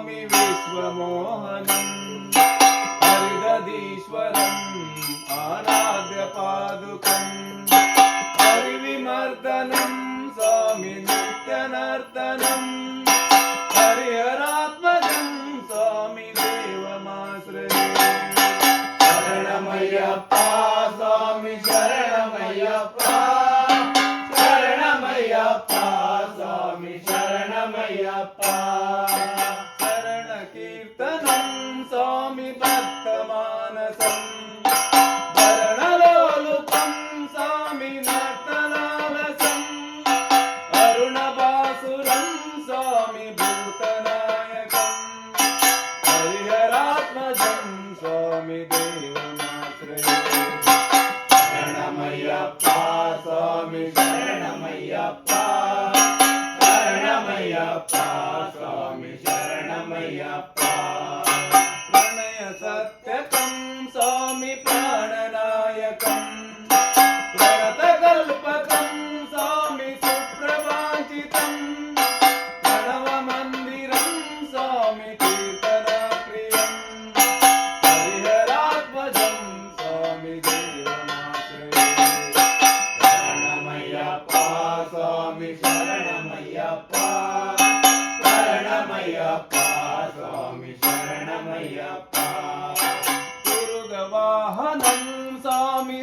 स्वामी विश्वमोहनम् हरिदधीश्वरम् आराध्य पादुकम् हरिविमर्दनम् स्वामी नित्यनर्तनम् हरिहरात्मजम् स्वामी देवमाश्रये शरणमय्यप्पा स्वामी शरणमय्यप्पा शरणमय्यप्पा स्वामी शरणमय्यप्पा शरण कीर्तनम् स्वामी भक्तमानसम् भरणलोलुपम् स्वामी नर्तनालसम् अरुणभासुरम् स्वामी भूतनायकम् हरिहरात्मजम् स्वामी देवमाश्रये शरणमय्यप्पा स्वामी शरणमय्यप्पा शरणमय्यप्पा स्वामी शरणमय्यप्पा प्रणय सत्यकम् स्वामी प्राणनायकम् प्रणतकल्पकम् स्वामी सुप्रभाषितम् प्रणवमन्दिरम् स्वामी कीर्तनप्रियम् हरिहरात्मजम् स्वामी देवमाश्रये शरणमय्यप्पा स्वामी शरणमय्यप्पा शरणमय्यप्पा स्वामी शरणमय्यप्पा दुर्गवाहनम् स्वामी